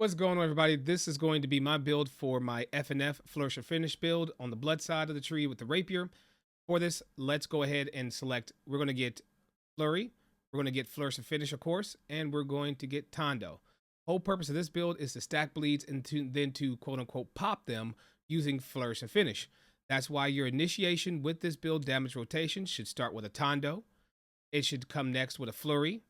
What's going on, everybody? This is going to be my build for my FNF Flourish and Finish build on the blood side of the tree with the rapier. For this, let's go ahead and select. We're going to get Flurry, we're going to get Flourish and Finish, of course, and we're going to get Tondo. Whole purpose of this build is to stack bleeds and then to quote unquote pop them using Flourish and Finish. That's why your initiation with this build damage rotation should start with a Tondo. It should come next with a Flurry.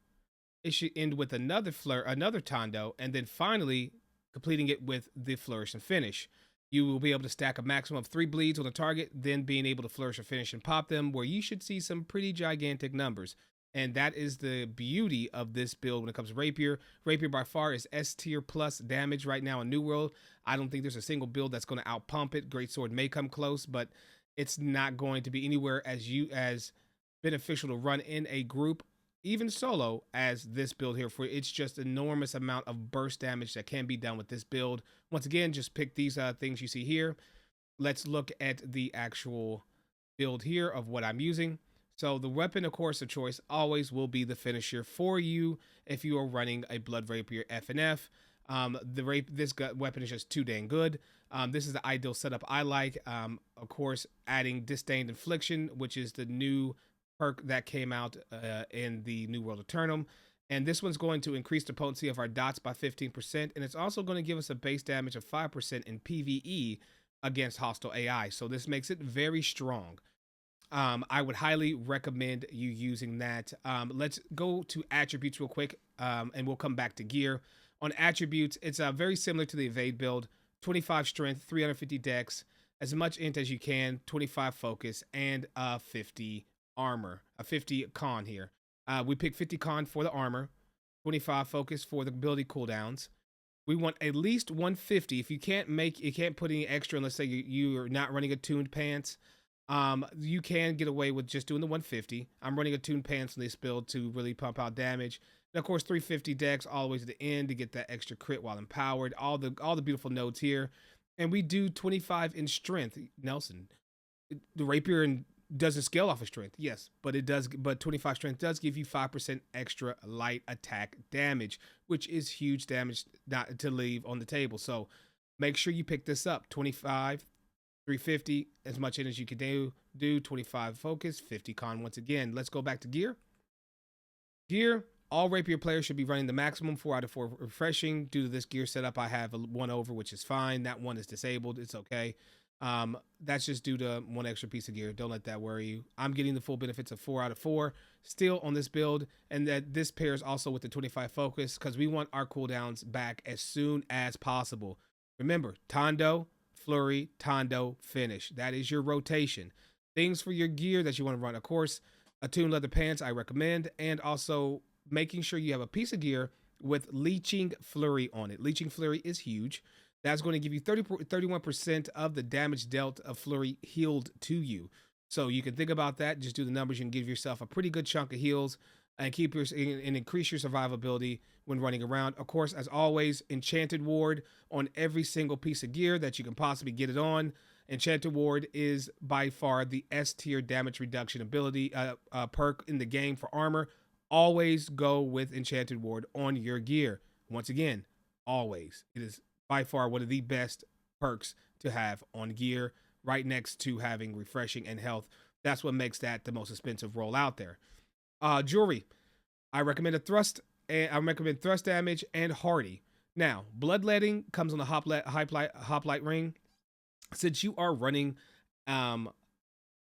It should end with another Tondo, and then finally completing it with the Flourish and Finish. You will be able to stack a maximum of 3 bleeds on the target, then being able to Flourish and Finish and pop them, where you should see some pretty gigantic numbers. And that is the beauty of this build when it comes to Rapier. Rapier by far is S tier plus damage right now in New World. I don't think there's a single build that's going to outpump it. Greatsword may come close, but it's not going to be anywhere as beneficial to run in a group, even solo, as this build here. For it's just enormous amount of burst damage that can be done with this build. Once again, just pick these things you see here. Let's look at the actual build here of what I'm using. So the weapon, of course, of choice always will be the finisher for you if you are running a Blood Rapier FNF. This weapon is just too dang good. This is the ideal setup I like. Of course, adding Disdained Infliction, which is the new perk that came out in the New World Aternum. And this one's going to increase the potency of our dots by 15%. And it's also going to give us a base damage of 5% in PvE against hostile AI. So this makes it very strong. I would highly recommend you using that. Let's go to attributes real quick, and we'll come back to gear. On attributes, it's very similar to the evade build. 25 strength, 350 dex, as much int as you can, 25 focus, and 50 armor, a 50 con here. We pick 50 con for the armor, 25 focus for the ability cooldowns. We want at least 150. If you can't put any extra, let's say you're not running attuned pants, you can get away with just doing the 150. I'm running attuned pants in this build to really pump out damage. And of course, 350 dex all the way to the end to get that extra crit while empowered. All the beautiful nodes here. And we do 25 in strength. Nelson, the rapier and doesn't scale off of strength, yes, but it does. But 25 strength does give you 5% extra light attack damage, which is huge damage not to leave on the table. So make sure you pick this up. 25, 350, as much in as you can do. 25 focus, 50 con. Once again, let's go back to gear. Gear. All rapier players should be running the maximum 4 out of 4 refreshing. Due to this gear setup, I have a 1 over, which is fine. That one is disabled. It's okay. That's just due to 1 extra piece of gear. Don't let that worry you. I'm getting the full benefits of 4 out of 4 still on this build, and that this pairs also with the 25 focus because we want our cooldowns back as soon as possible. Remember, Tondo, Flurry, Tondo, Finish. That is your rotation. Things for your gear that you want to run, of course, attuned leather pants I recommend, and also making sure you have a piece of gear with Leeching Flurry on it. Leeching Flurry is huge. That's going to give you 31% of the damage dealt of Flurry healed to you. So you can think about that. Just do the numbers. You can give yourself a pretty good chunk of heals and increase your survivability when running around. Of course, as always, Enchanted Ward on every single piece of gear that you can possibly get it on. Enchanted Ward is by far the S tier damage reduction ability perk in the game for armor. Always go with Enchanted Ward on your gear. Once again, always. It is by far one of the best perks to have on gear, right next to having refreshing and health. That's what makes that the most expensive roll out there. Jewelry. I recommend thrust damage and hardy. Now, bloodletting comes on the hoplite ring. Since you are running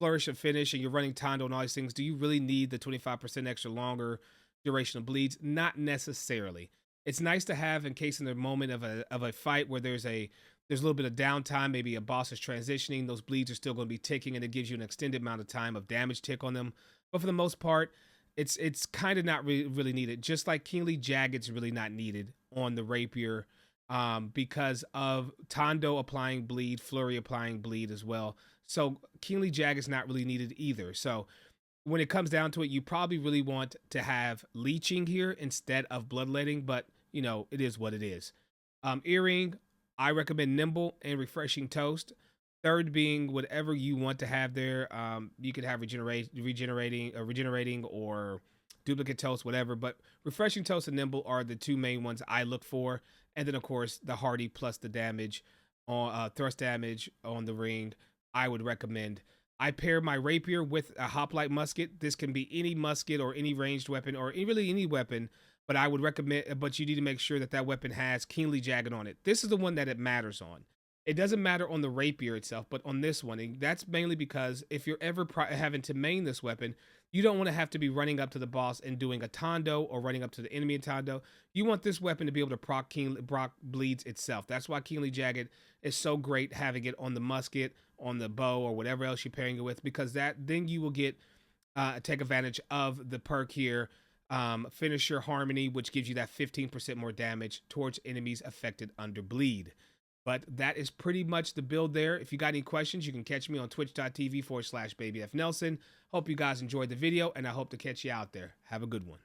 Flourish and Finish and you're running Tondo and all these things, do you really need the 25% extra longer duration of bleeds? Not necessarily. It's nice to have in case in the moment of a fight where there's a little bit of downtime, maybe a boss is transitioning, those bleeds are still going to be ticking and it gives you an extended amount of time of damage tick on them. But for the most part, it's kind of not really needed. Just like Kingly Jagged's really not needed on the Rapier because of Tondo applying bleed, Flurry applying bleed as well. So Kingly Jagged's not really needed either. So when it comes down to it, you probably really want to have Leeching here instead of Bloodletting, but you know, it is what it is. Earring, I recommend Nimble and Refreshing Toast. Third being whatever you want to have there. You could have regenerating or duplicate toast, whatever. But refreshing toast and nimble are the two main ones I look for. And then of course the hardy plus the damage on thrust damage on the ring, I would recommend. I pair my rapier with a hoplite musket. This can be any musket or any ranged weapon or really any weapon, but I would recommend, but you need to make sure that that weapon has keenly jagged on it. This is the one that it matters on. It doesn't matter on the rapier itself, but on this one, and that's mainly because if you're ever having to main this weapon, you don't want to have to be running up to the boss and doing a tondo or running up to the enemy in tondo. You want this weapon to be able to proc bleeds itself. That's why keenly jagged is so great, having it on the musket, on the bow, or whatever else you're pairing it with, because then you will get take advantage of the perk here, Finisher Harmony, which gives you that 15% more damage towards enemies affected under bleed. But that is pretty much the build there. If you got any questions, you can catch me on twitch.tv/babyfnelson. Hope you guys enjoyed the video, and I hope to catch you out there. Have a good one.